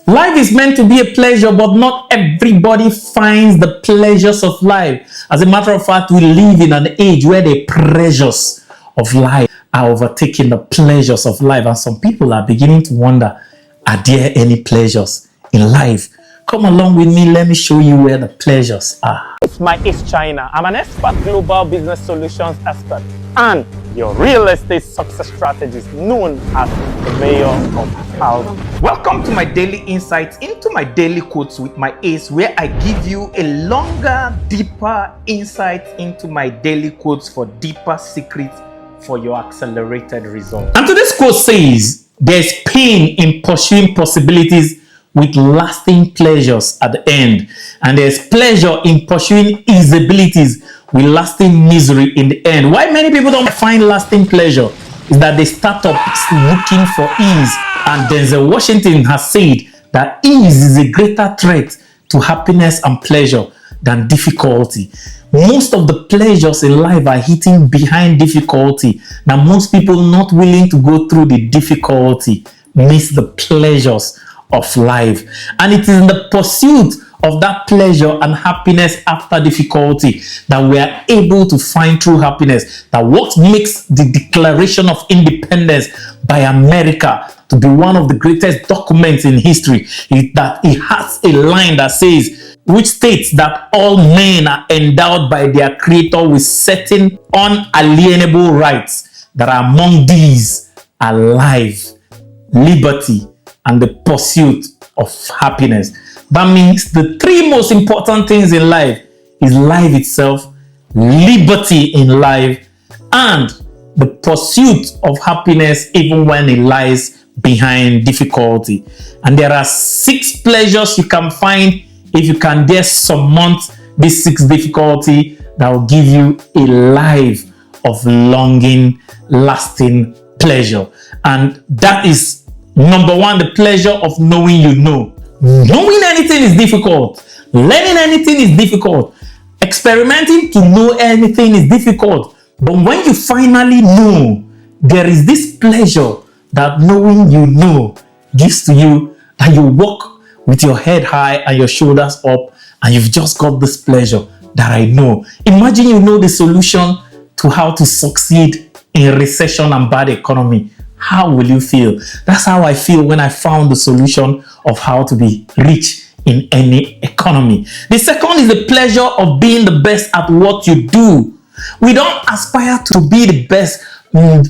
Life is meant to be a pleasure, but not everybody finds the pleasures of life. As a matter of fact, we live in an age where the pressures of life are overtaking the pleasures of life. And some people are beginning to wonder, are there any pleasures in life? Come along with me, let me show you where the pleasures are. It's my acechina. I'm an expert global business solutions expert and your real estate success strategist known as the mayor of housing. Welcome to my daily insights into my daily quotes with my ace, where I give you a longer, deeper insight into my daily quotes for deeper secrets for your accelerated results. And today's quote says, there's pain in pursuing possibilities with lasting pleasures at the end, and there's pleasure in pursuing easeabilities with lasting misery in the end. Why many people don't find lasting pleasure is that they start up looking for ease, and Denzel Washington has said that ease is a greater threat to happiness and pleasure than difficulty. Most of the pleasures in life are hidden behind difficulty. Now, most people not willing to go through the difficulty miss the pleasures of life, and it is in the pursuit of that pleasure and happiness after difficulty that we are able to find true happiness. That what makes the Declaration of Independence by America to be one of the greatest documents in history is that it has a line that says, which states that all men are endowed by their creator with certain unalienable rights, that among these are life, liberty, and the pursuit of happiness. That means the three most important things in life is life itself, liberty in life, and the pursuit of happiness even when it lies behind difficulty. And there are 6 pleasures you can find if you can dare surmount these 6 difficulty that will give you a life of longing, lasting pleasure. And that is number 1, the pleasure of knowing you know. Knowing anything is difficult. Learning anything is difficult. Experimenting to know anything is difficult. But when you finally know, there is this pleasure that knowing you know gives to you, and you walk with your head high and your shoulders up, and you've just got this pleasure that I know. Imagine you know the solution to how to succeed in recession and bad economy. How will you feel? That's how I feel when I found the solution of how to be rich in any economy. The second is the pleasure of being the best at what you do. We don't aspire to be the best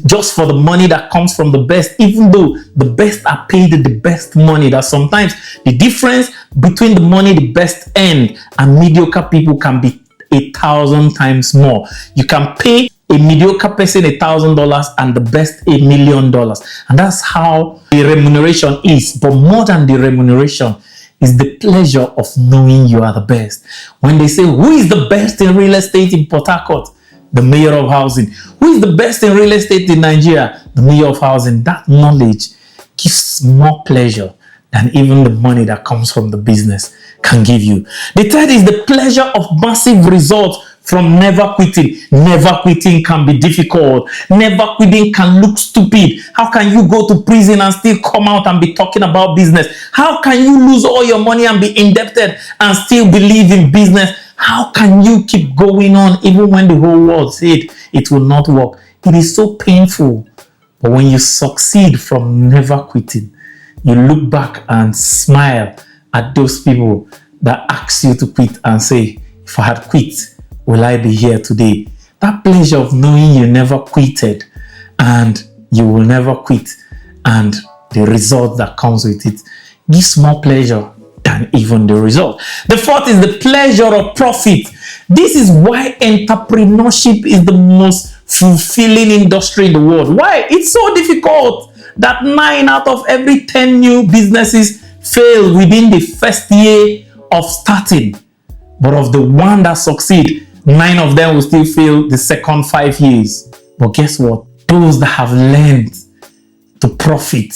just for the money that comes from the best, even though the best are paid the best money. That sometimes the difference between the money the best earn and mediocre people can be 1,000 times more. You can pay a mediocre person $1,000 and the best $1 million. And that's how the remuneration is. But more than the remuneration is the pleasure of knowing you are the best. When they say, who is the best in real estate in Port Harcourt? The mayor of housing. Who is the best in real estate in Nigeria? The mayor of housing. That knowledge gives more pleasure than even the money that comes from the business can give you. The third is the pleasure of massive results from never quitting. Never quitting can be difficult. Never quitting can look stupid. How can you go to prison and still come out and be talking about business? How can you lose all your money and be indebted and still believe in business? How can you keep going on even when the whole world said it will not work? It is so painful. But when you succeed from never quitting, you look back and smile at those people that ask you to quit and say, if I had quit, will I be here today? That pleasure of knowing you never quitted and you will never quit, and the result that comes with it gives more pleasure than even the result. The fourth is the pleasure of profit. This is why entrepreneurship is the most fulfilling industry in the world. Why? It's so difficult that 9 out of every 10 new businesses fail within the first year of starting. But of the one that succeed, 9 of them will still fail the second 5 years. But guess what? Those that have learned to profit.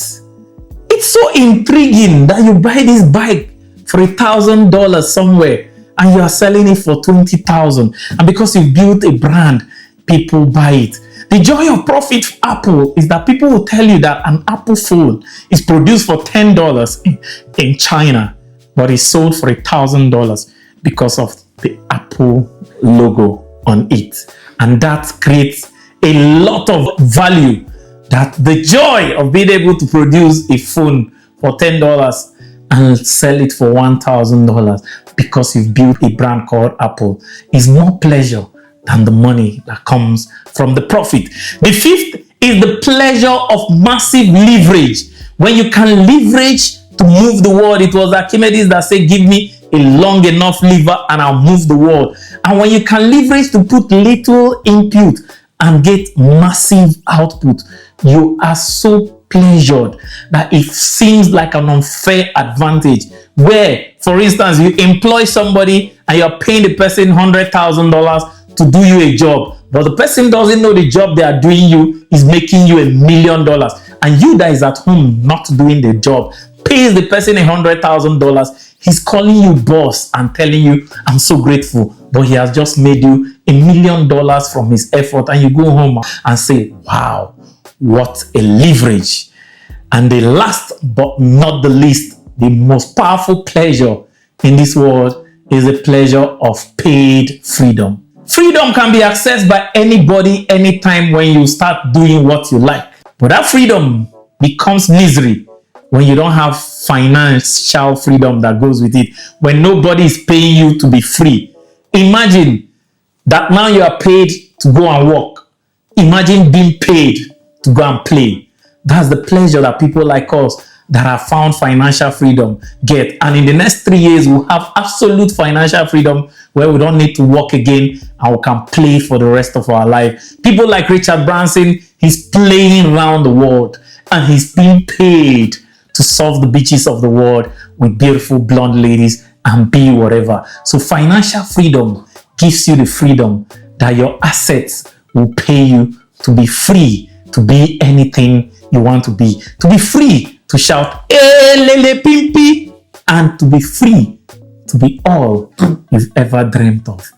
It's so intriguing that you buy this bike for $1,000 somewhere and you are selling it for $20,000. And because you've built a brand, people buy it. The joy of profit for Apple is that people will tell you that an Apple phone is produced for $10 in China, but it's sold for $1,000 because of the Apple logo on it. And that creates a lot of value, that the joy of being able to produce a phone for $10 and sell it for $1,000 because you've built a brand called Apple is more pleasure than the money that comes from the profit. The fifth is the pleasure of massive leverage. When you can leverage to move the world. It was Archimedes that said, give me a long enough lever and I'll move the world. And when you can leverage to put little input and get massive output, you are so pleasured that it seems like an unfair advantage. Where, for instance, you employ somebody and you're paying the person $100,000 to do you a job, but the person doesn't know the job they are doing you is making you $1 million, and you that is at home not doing the job pays the person $100,000. He's calling you boss and telling you, I'm so grateful, but he has just made you $1 million from his effort, and you go home and say, wow, what a leverage. And the last but not the least, the most powerful pleasure in this world is the pleasure of paid freedom. Freedom can be accessed by anybody anytime when you start doing what you like. But that freedom becomes misery when you don't have financial freedom that goes with it, when nobody is paying you to be free. Imagine that now you are paid to go and work. Imagine being paid to go and play. That's the pleasure that people like us that have found financial freedom get. And in the next 3 years, we'll have absolute financial freedom where we don't need to work again and we can play for the rest of our life. People like Richard Branson, he's playing around the world and he's being paid to solve the beaches of the world with beautiful blonde ladies and be whatever. So financial freedom gives you the freedom that your assets will pay you to be free, to be anything you want to be free to shout, "Eh, lele pimpi," and to be free to be all you've ever dreamt of.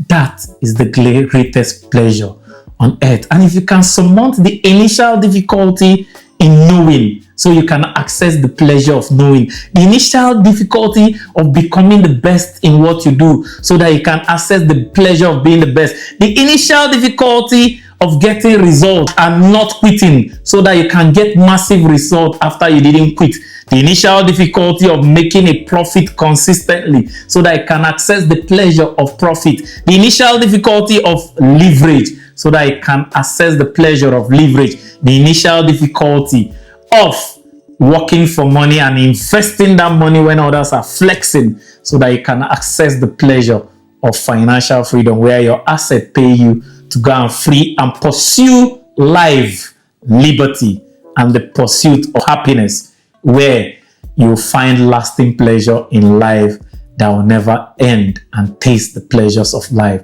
That is the greatest pleasure on earth. And if you can surmount the initial difficulty in knowing, so you can access the pleasure of knowing, the initial difficulty of becoming the best in what you do, so that you can access the pleasure of being the best, the initial difficulty of getting results and not quitting, so that you can get massive results after you didn't quit, the initial difficulty of making a profit consistently, so that you can access the pleasure of profit, the initial difficulty of leverage, so that you can access the pleasure of leverage, the initial difficulty of working for money and investing that money when others are flexing, so that you can access the pleasure of financial freedom, where your asset pay you to go and free and pursue life, liberty, and the pursuit of happiness, where you find lasting pleasure in life that will never end and taste the pleasures of life.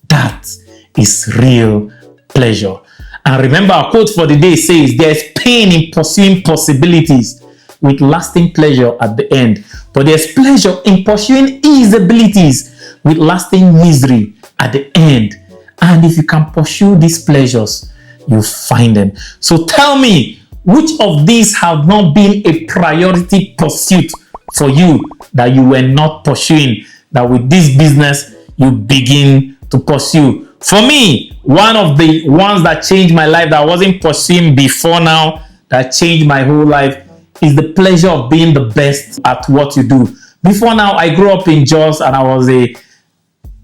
That is real pleasure. And remember, our quote for the day says, there's pain in pursuing possibilities with lasting pleasure at the end, but there's pleasure in pursuing easeabilities with lasting misery at the end. And if you can pursue these pleasures, you'll find them. So tell me, which of these have not been a priority pursuit for you that you were not pursuing, that with this business you begin to pursue? For me, one of the ones that changed my life, that I wasn't pursuing before now, that changed my whole life, is the pleasure of being the best at what you do. Before now, I grew up in Jos and I was a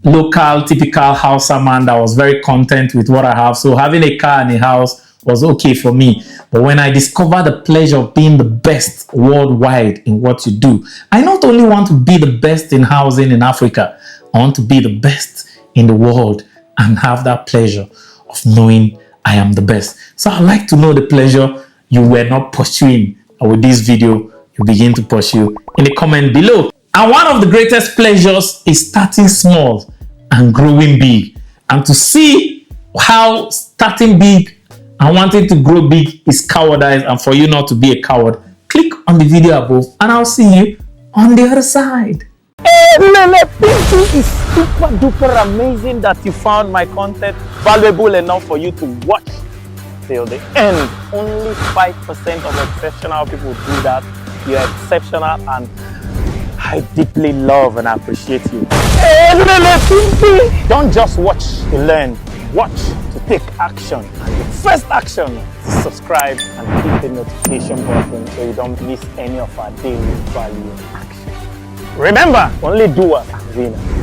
local, typical Hausa man that was very content with what I have. So having a car and a house was okay for me. But when I discovered the pleasure of being the best worldwide in what you do, I not only want to be the best in housing in Africa, I want to be the best in the world and have that pleasure of knowing I am the best. So I'd like to know the pleasure you were not pursuing, and with this video, you begin to pursue in the comment below. And one of the greatest pleasures is starting small and growing big. And to see how starting big and wanting to grow big is cowardice, and for you not to be a coward, click on the video above and I'll see you on the other side. It is super duper amazing that you found my content valuable enough for you to watch till the end. Only 5% of exceptional people do that. You're exceptional, and I deeply love and appreciate you. Don't just watch to learn, watch to take action. And the first action is subscribe and hit the notification button so you don't miss any of our daily value action. Remember, only doers are winners.